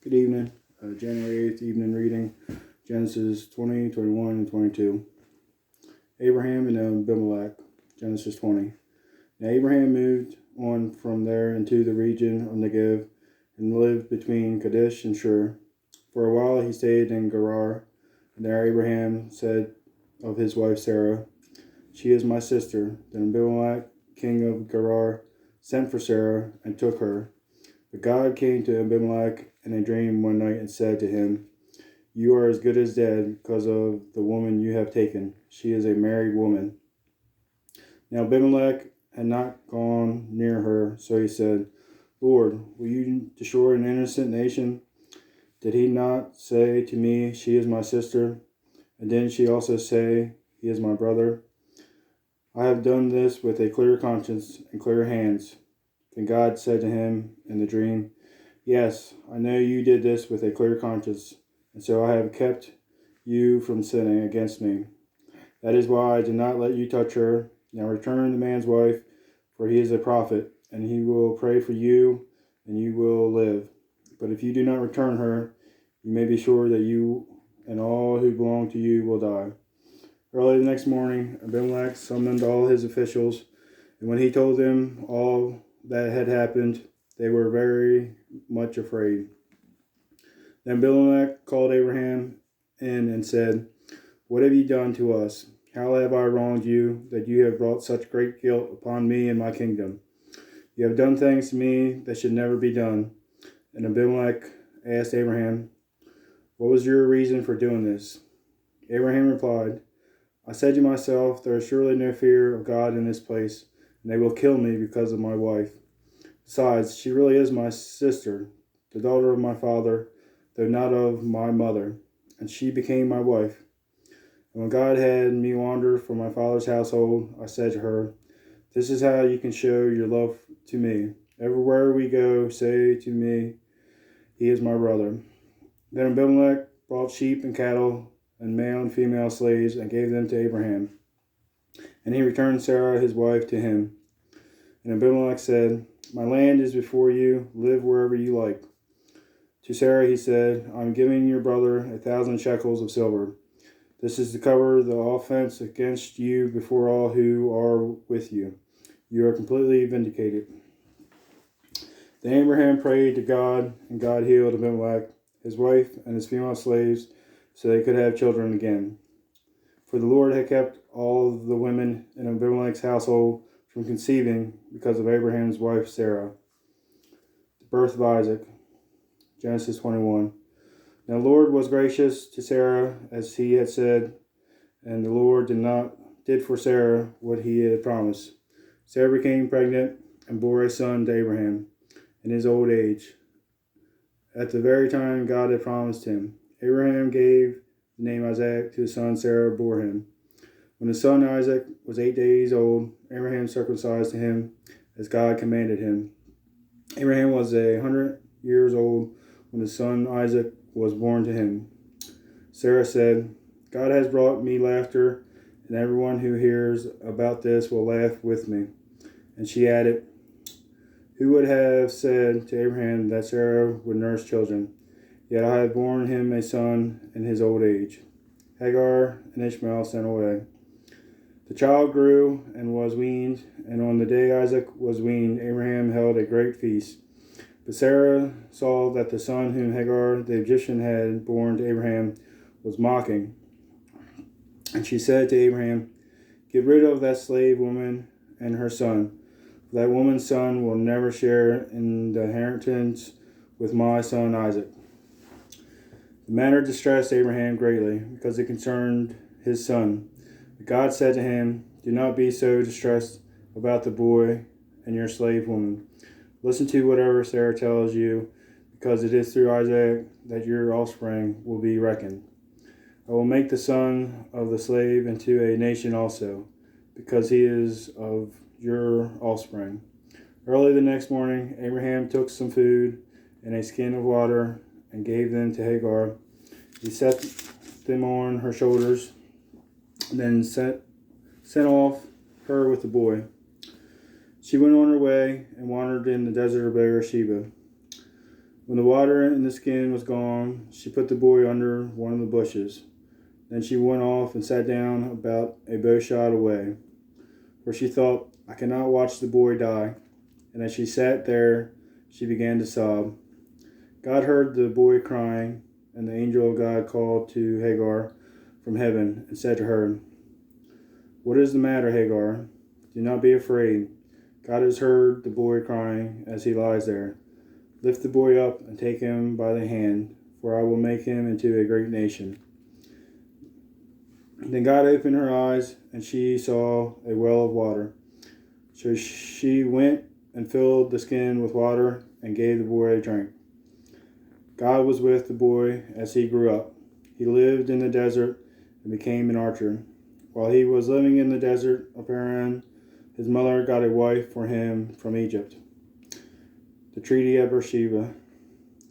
Good evening. January 8th evening reading, Genesis 20, 21, and 22. Abraham and Abimelech, Genesis 20. Now Abraham moved on from there into the region of Negev and lived between Kadesh and Shur. For a while he stayed in Gerar, and there Abraham said of his wife Sarah, "She is my sister." Then Abimelech, king of Gerar, sent for Sarah and took her. But God came to Abimelech in a dream one night and said to him, "You are as good as dead because of the woman you have taken. She is a married woman." Now Abimelech had not gone near her, so he said, "Lord, will you destroy an innocent nation? Did he not say to me, 'She is my sister'? And didn't she also say, 'He is my brother'? I have done this with a clear conscience and clear hands." Then God said to him in the dream, "Yes, I know you did this with a clear conscience, and so I have kept you from sinning against me. That is why I did not let you touch her. Now return the man's wife, for he is a prophet, and he will pray for you, and you will live. But if you do not return her, you may be sure that you and all who belong to you will die." Early the next morning, Abimelech summoned all his officials, and when he told them all that had happened, they were very much afraid. Then Abimelech called Abraham in and said, "What have you done to us? How have I wronged you that you have brought such great guilt upon me and my kingdom? You have done things to me that should never be done." And Abimelech asked Abraham, "What was your reason for doing this?" Abraham replied, "I said to myself, there is surely no fear of God in this place, and they will kill me because of my wife. Besides, she really is my sister, the daughter of my father, though not of my mother, and she became my wife. And when God had me wander from my father's household, I said to her, 'This is how you can show your love to me. Everywhere we go, say to me, he is my brother.' Then Abimelech brought sheep and cattle and male and female slaves and gave them to Abraham. And he returned Sarah his wife to him. And Abimelech said, 'My land is before you, live wherever you like.' To Sarah he said, 'I am giving your brother 1,000 shekels of silver. This is to cover the offense against you before all who are with you. You are completely vindicated.' Then Abraham prayed to God, and God healed Abimelech, his wife, and his female slaves, so they could have children again. For the Lord had kept all the women in Abimelech's household from conceiving because of Abraham's wife Sarah. The birth of Isaac, Genesis 21. Now the Lord was gracious to Sarah as he had said, and the Lord did for Sarah what he had promised. Sarah became pregnant and bore a son to Abraham in his old age, at the very time God had promised him. Abraham gave the name Isaac to the son Sarah bore him. When the son Isaac was 8 days old, Abraham circumcised him as God commanded him. Abraham was 100 years old when his son Isaac was born to him. Sarah said, "God has brought me laughter, and everyone who hears about this will laugh with me." And she added, "Who would have said to Abraham that Sarah would nurse children? Yet I have borne him a son in his old age." Hagar and Ishmael sent away. The child grew and was weaned, and on the day Isaac was weaned, Abraham held a great feast. But Sarah saw that the son whom Hagar the Egyptian had borne to Abraham was mocking. And she said to Abraham, "Get rid of that slave woman and her son, for that woman's son will never share in the inheritance with my son Isaac." The matter distressed Abraham greatly, because it concerned his son. But God said to him, "Do not be so distressed about the boy and your slave woman. Listen to whatever Sarah tells you, because it is through Isaac that your offspring will be reckoned. I will make the son of the slave into a nation also, because he is of your offspring." Early the next morning, Abraham took some food and a skin of water and gave them to Hagar. He set them on her shoulders, and then sent off her with the boy. She went on her way and wandered in the desert of Beersheba. When the water in the skin was gone, she put the boy under one of the bushes. Then she went off and sat down about a bow shot away, for she thought, I cannot watch the boy die. And as she sat there, she began to sob. God heard the boy crying, and the angel of God called to Hagar from heaven and said to her, What is the matter, Hagar? Do not be afraid. God has heard the boy crying as he lies there. Lift the boy up and take him by the hand, for I will make him into a great nation. Then God opened her eyes, and she saw a well of water. So she went and filled the skin with water and gave the boy a drink. God was with the boy as he grew up. He lived in the desert and became an archer. While he was living in the desert of Paran, his mother got a wife for him from Egypt. The Treaty at Beersheba.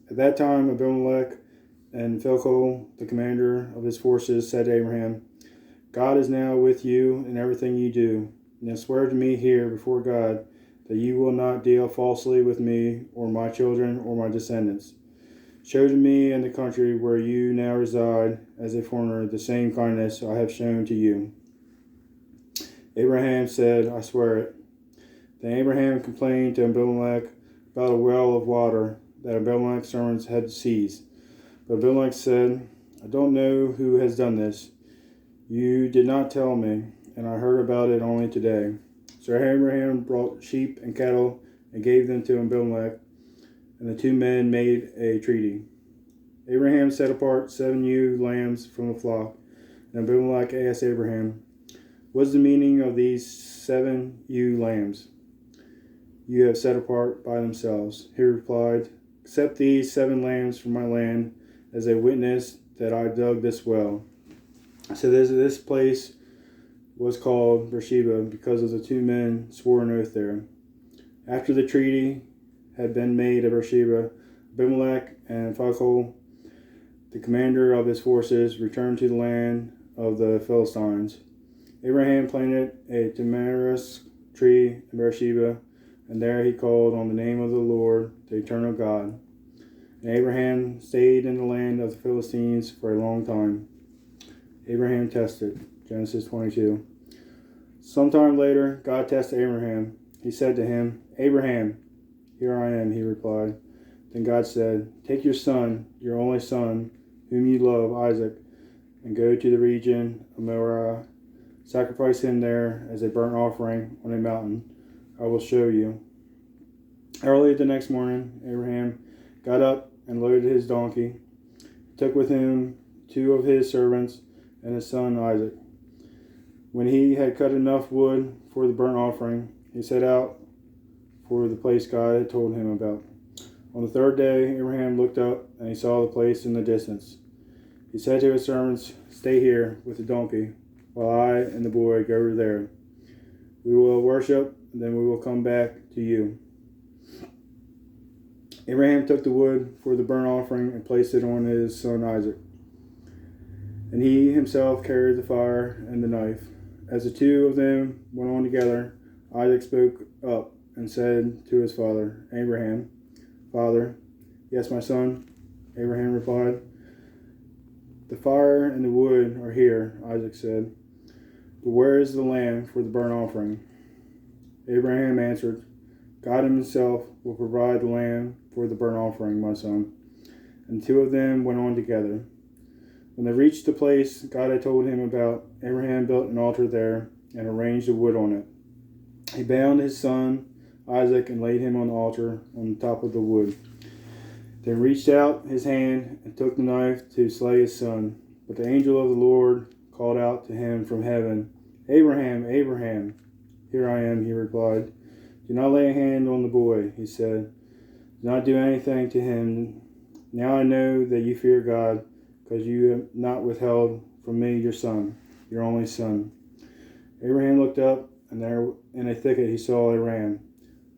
At that time, Abimelech and Phicol, the commander of his forces, said to Abraham, God is now with you in everything you do. Now swear to me here before God that you will not deal falsely with me or my children or my descendants. Show to me in the country where you now reside as a foreigner the same kindness I have shown to you. Abraham said, I swear it. Then Abraham complained to Abimelech about a well of water that Abimelech's servants had seized. But Abimelech said, I don't know who has done this. You did not tell me, and I heard about it only today. So Abraham brought sheep and cattle and gave them to Abimelech, and the two men made a treaty. Abraham set apart 7 ewe lambs from the flock, and Abimelech asked Abraham, What is the meaning of these 7 ewe lambs you have set apart by themselves? He replied, Accept these 7 lambs from my land as a witness that I dug this well. So this place was called Beersheba because of the 2 men swore an oath there. After the treaty had been made at Beersheba, Abimelech and Phicol, the commander of his forces, returned to the land of the Philistines. Abraham planted a tamarisk tree in Beersheba, and there he called on the name of the Lord, the eternal God. And Abraham stayed in the land of the Philistines for a long time. Abraham tested. Genesis 22. Sometime later, God tested Abraham. He said to him, Abraham, here I am, he replied. Then God said, Take your son, your only son, whom you love, Isaac, and go to the region of Moriah. Sacrifice him there as a burnt offering on a mountain. I will show you. Early the next morning, Abraham got up and loaded his donkey. He took with him 2 of his servants and his son Isaac. When he had cut enough wood for the burnt offering, he set out for the place God had told him about. On the 3rd day, Abraham looked up and he saw the place in the distance. He said to his servants, Stay here with the donkey, while I and the boy go over there. We will worship, and then we will come back to you. Abraham took the wood for the burnt offering and placed it on his son Isaac. And he himself carried the fire and the knife. As the 2 of them went on together, Isaac spoke up and said to his father, Abraham, Father. Yes, my son, Abraham replied. The fire and the wood are here, Isaac said. But where is the lamb for the burnt offering? Abraham answered, God himself will provide the lamb for the burnt offering, my son. And the 2 of them went on together. When they reached the place God had told him about, Abraham built an altar there and arranged the wood on it. He bound his son Isaac and laid him on the altar on the top of the wood. Then reached out his hand and took the knife to slay his son. But the angel of the Lord called out to him from heaven, Abraham, Abraham. Here I am, he replied. Do not lay a hand on the boy, he said. Do not do anything to him. Now I know that you fear God, because you have not withheld from me your son, your only son. Abraham looked up, and there in a thicket he saw a ram,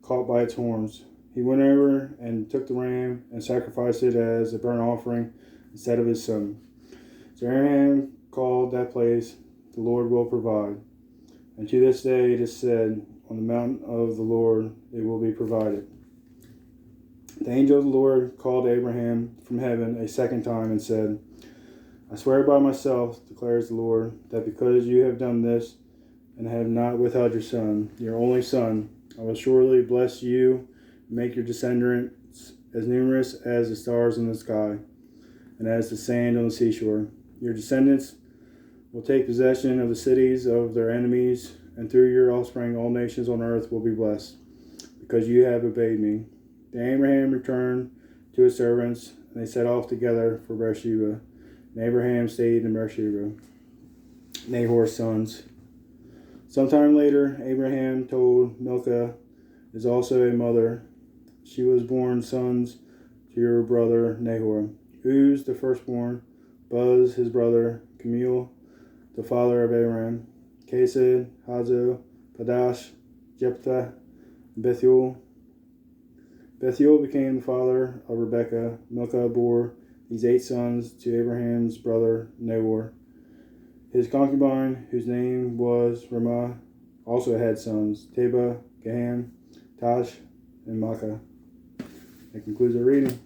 caught by its horns. He went over and took the ram and sacrificed it as a burnt offering instead of his son. So Abraham called that place, the Lord will provide. And to this day it is said, on the mountain of the Lord it will be provided. The angel of the Lord called Abraham from heaven a second time and said, I swear by myself, declares the Lord, that because you have done this and have not withheld your son, your only son, I will surely bless you and make your descendants as numerous as the stars in the sky and as the sand on the seashore. Your descendants will take possession of the cities of their enemies, and through your offspring all nations on earth will be blessed, because you have obeyed me. Then Abraham returned to his servants, and they set off together for Beersheba. And Abraham stayed in Beersheba. Nahor's sons. Sometime later, Abraham told Milcah is also a mother. She was born sons to your brother Nahor. Uz, the firstborn, Buz, his brother, Camil, the father of Aram, Kesed, Hazo, Padash, Jephthah, Bethuel. Bethuel became the father of Rebekah. Milcah bore these 8 sons to Abraham's brother Nahor. His concubine, whose name was Ramah, also had sons, Teba, Gaham, Tash, and Makkah. That concludes our reading.